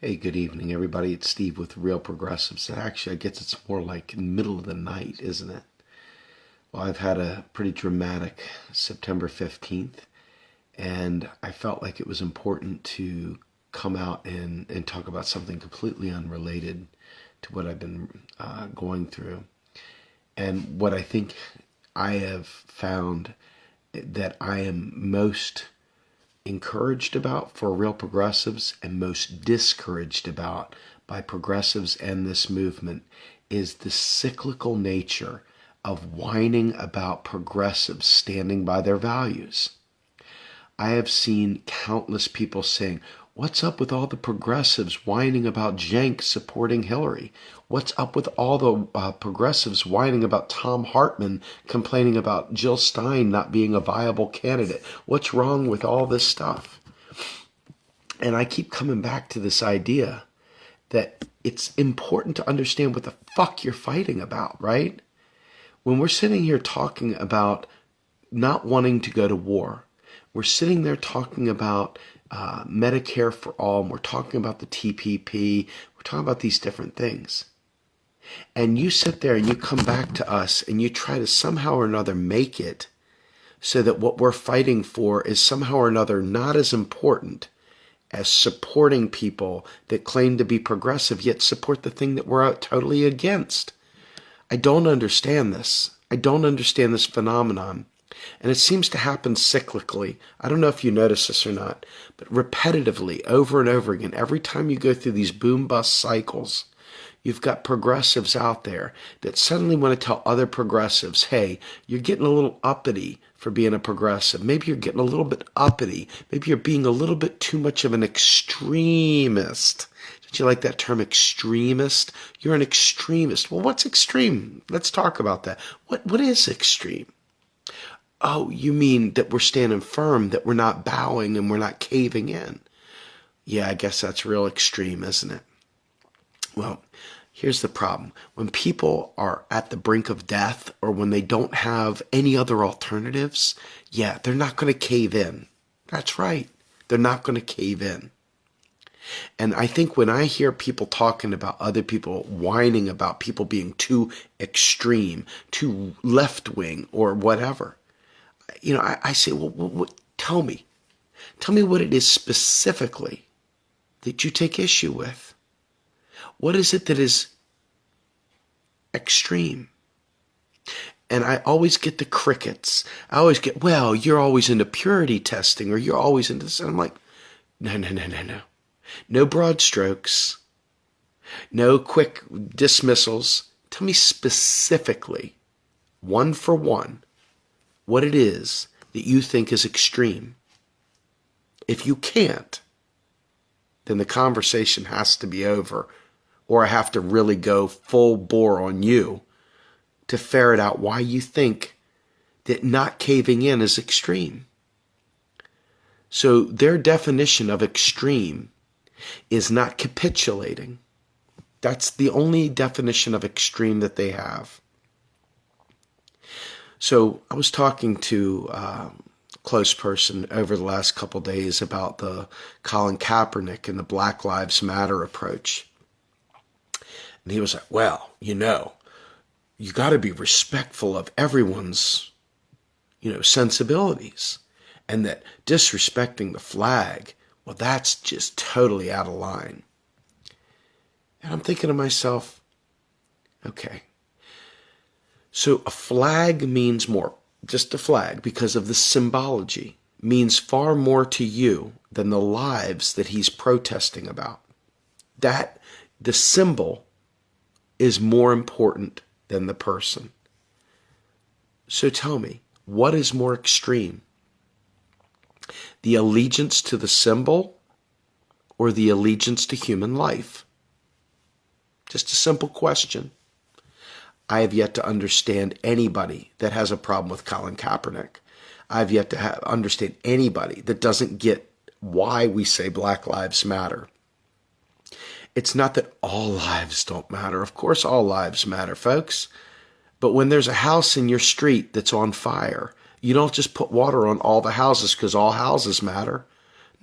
Hey, good evening, everybody. It's Steve with Real Progressives. Actually, I guess it's more like middle of the night, isn't it? Well, I've had a pretty dramatic September 15th, and I felt like it was important to come out and talk about something completely unrelated to what I've been going through. And what I think I have found that I am most encouraged about for real progressives and most discouraged about by progressives and this movement is the cyclical nature of whining about progressives standing by their values. I have seen countless people saying, "What's up with all the progressives whining about Cenk supporting Hillary? What's up with all the progressives whining about Tom Hartman complaining about Jill Stein not being a viable candidate? What's wrong with all this stuff?" And I keep coming back to this idea that it's important to understand what the fuck you're fighting about, right? When we're sitting here talking about not wanting to go to war, we're sitting there talking about Medicare for all, and we're talking about the TPP, we're talking about these different things. And you sit there and you come back to us and you try to somehow or another make it so that what we're fighting for is somehow or another not as important as supporting people that claim to be progressive yet support the thing that we're totally against. I don't understand this. I don't understand this phenomenon. And it seems to happen cyclically. I don't know if you notice this or not, but repetitively, over and over again, every time you go through these boom-bust cycles, you've got progressives out there that suddenly want to tell other progressives, hey, you're getting a little uppity for being a progressive. Maybe you're getting a little bit uppity. Maybe you're being a little bit too much of an extremist. Don't you like that term, extremist? You're an extremist. Well, what's extreme? Let's talk about that. What is extreme? Oh, you mean that we're standing firm, that we're not bowing and we're not caving in? Yeah, I guess that's real extreme, isn't it? Well, here's the problem. When people are at the brink of death or when they don't have any other alternatives, yeah, they're not going to cave in. That's right. They're not going to cave in. And I think when I hear people talking about other people whining about people being too extreme, too left-wing or whatever, I say, well, tell me what it is specifically that you take issue with. What is it that is extreme? And I always get the crickets. I always get, well, you're always into purity testing or you're always into this. And I'm like, no. No broad strokes. No quick dismissals. Tell me specifically, one for one, what it is that you think is extreme. If you can't, then the conversation has to be over, or I have to really go full bore on you to ferret out why you think that not caving in is extreme. So their definition of extreme is not capitulating. That's the only definition of extreme that they have. So I was talking to a close person over the last couple of days about the Colin Kaepernick and the Black Lives Matter approach. And he was like, well, you got to be respectful of everyone's, sensibilities. And that disrespecting the flag, well, that's just totally out of line. And I'm thinking to myself, okay, so a flag means more, just a flag, because of the symbology, means far more to you than the lives that he's protesting about. That the symbol is more important than the person. So tell me, what is more extreme? The allegiance to the symbol or the allegiance to human life? Just a simple question. I have yet to understand anybody that has a problem with Colin Kaepernick. I've yet to understand anybody that doesn't get why we say Black Lives Matter. It's not that all lives don't matter. Of course all lives matter, folks. But when there's a house in your street that's on fire, you don't just put water on all the houses because all houses matter.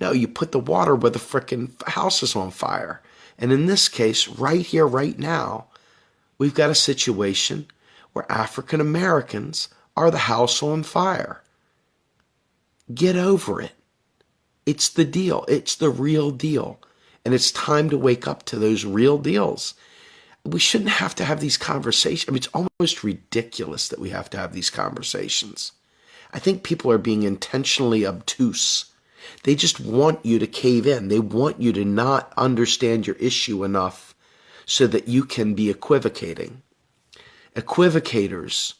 No, you put the water where the frickin' house is on fire. And in this case, right here, right now, we've got a situation where African Americans are the house on fire. Get over it. It's the deal. It's the real deal. And it's time to wake up to those real deals. We shouldn't have to have these conversations. I mean, it's almost ridiculous that we have to have these conversations. I think people are being intentionally obtuse. They just want you to cave in. They want you to not understand your issue enough so that you can be equivocating. Equivocators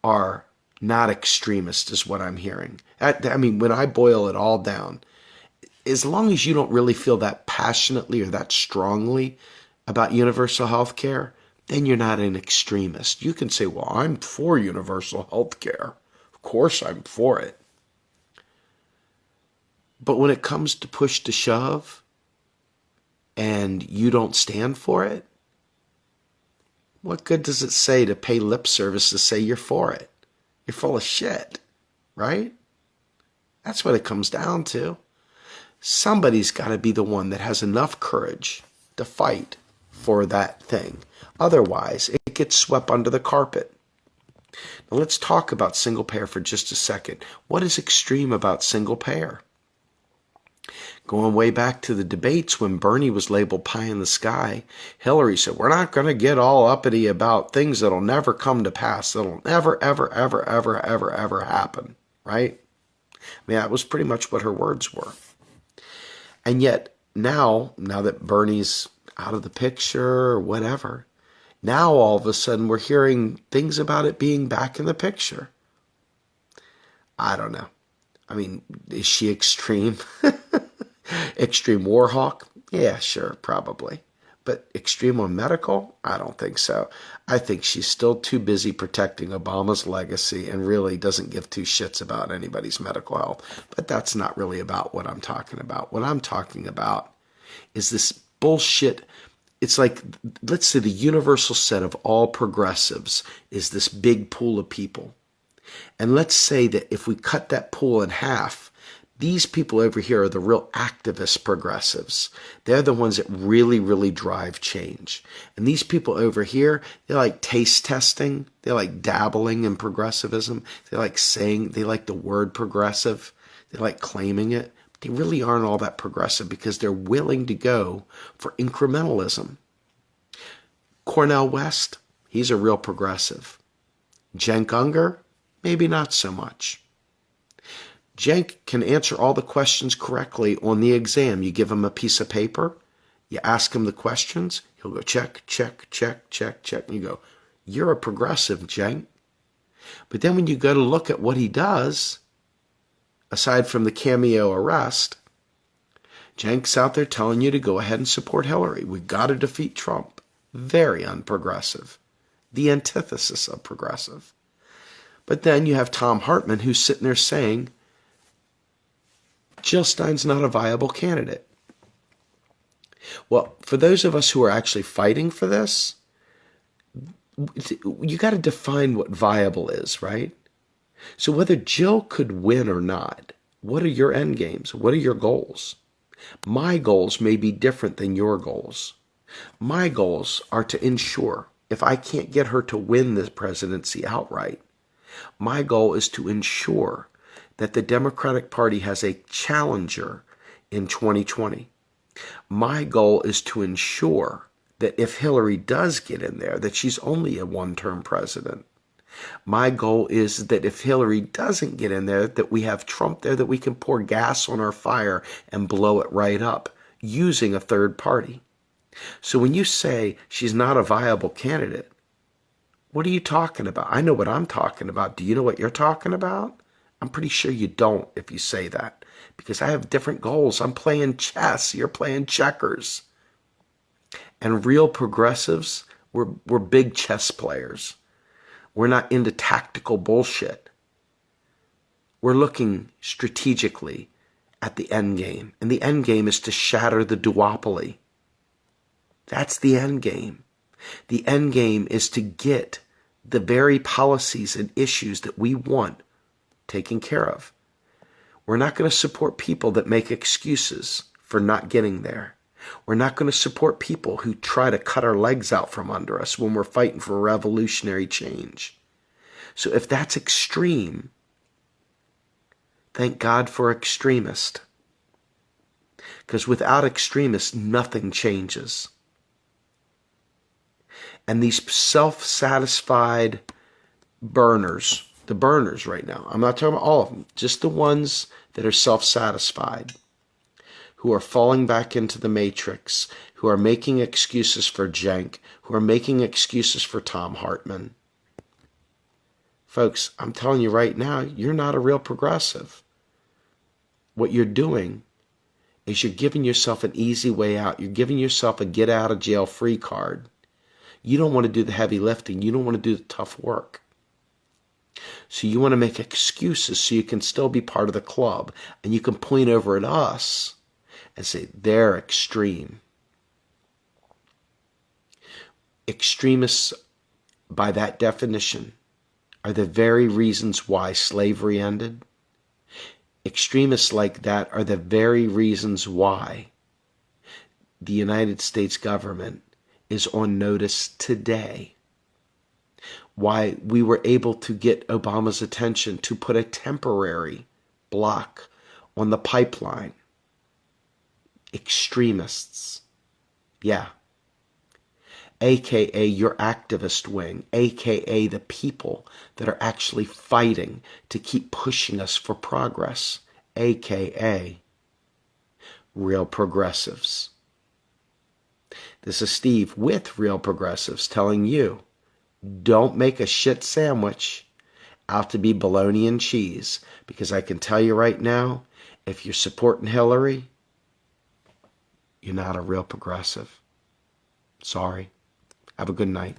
are not extremists, is what I'm hearing. I mean, when I boil it all down, as long as you don't really feel that passionately or that strongly about universal health care, then you're not an extremist. You can say, well, I'm for universal health care. Of course I'm for it. But when it comes to push to shove and you don't stand for it, what good does it say to pay lip service to say you're for it? You're full of shit, right? That's what it comes down to. Somebody's got to be the one that has enough courage to fight for that thing. Otherwise, it gets swept under the carpet. Now let's talk about single payer for just a second. What is extreme about single payer? Going way back to the debates when Bernie was labeled pie in the sky, Hillary said, we're not going to get all uppity about things that'll never come to pass, that'll never, ever, ever, ever, ever, ever happen, right? I mean, that was pretty much what her words were. And yet, now that Bernie's out of the picture or whatever, now all of a sudden we're hearing things about it being back in the picture. I don't know. I mean, is she extreme? Extreme war hawk? Yeah, sure, probably. But extreme on medical? I don't think so. I think she's still too busy protecting Obama's legacy and really doesn't give two shits about anybody's medical health. But that's not really about what I'm talking about. What I'm talking about is this bullshit. It's like, let's say the universal set of all progressives is this big pool of people. And let's say that if we cut that pool in half, these people over here are the real activist progressives. They're the ones that really, really drive change. And these people over here, they like taste testing. They like dabbling in progressivism. They like the word progressive. They like claiming it. But they really aren't all that progressive because they're willing to go for incrementalism. Cornel West, he's a real progressive. Cenk Unger, maybe not so much. Cenk can answer all the questions correctly on the exam. You give him a piece of paper, you ask him the questions, he'll go check, check, check, check, check, and you go, you're a progressive, Cenk. But then when you go to look at what he does, aside from the cameo arrest, Cenk's out there telling you to go ahead and support Hillary. We've got to defeat Trump. Very unprogressive. The antithesis of progressive. But then you have Tom Hartman who's sitting there saying, Jill Stein's not a viable candidate. Well, for those of us who are actually fighting for this, you got to define what viable is, right? So whether Jill could win or not, what are your end games? What are your goals? My goals may be different than your goals. My goals are to ensure, if I can't get her to win the presidency outright, my goal is to ensure that the Democratic Party has a challenger in 2020. My goal is to ensure that if Hillary does get in there, that she's only a one-term president. My goal is that if Hillary doesn't get in there, that we have Trump there, that we can pour gas on our fire and blow it right up using a third party. So when you say she's not a viable candidate, what are you talking about? I know what I'm talking about. Do you know what you're talking about? I'm pretty sure you don't if you say that, because I have different goals. I'm playing chess. You're playing checkers. And real progressives, we're big chess players. We're not into tactical bullshit. We're looking strategically at the end game. And the end game is to shatter the duopoly. That's the end game. The end game is to get the very policies and issues that we want taken care of. We're not going to support people that make excuses for not getting there. We're not going to support people who try to cut our legs out from under us when we're fighting for revolutionary change. So if that's extreme, thank God for extremists. Because without extremists, nothing changes. And these self-satisfied burners, the burners right now, I'm not talking about all of them, just the ones that are self-satisfied, who are falling back into the matrix, who are making excuses for Cenk, who are making excuses for Tom Hartman. Folks, I'm telling you right now, you're not a real progressive. What you're doing is you're giving yourself an easy way out. You're giving yourself a get out of jail free card. You don't want to do the heavy lifting. You don't want to do the tough work. So you want to make excuses so you can still be part of the club. And you can point over at us and say, they're extreme. Extremists, by that definition, are the very reasons why slavery ended. Extremists like that are the very reasons why the United States government is on notice today. Why we were able to get Obama's attention to put a temporary block on the pipeline. Extremists. Yeah. AKA your activist wing, AKA the people that are actually fighting to keep pushing us for progress, AKA real progressives. This is Steve with Real Progressives telling you, don't make a shit sandwich out to be bologna and cheese, because I can tell you right now, if you're supporting Hillary, you're not a real progressive. Sorry. Have a good night.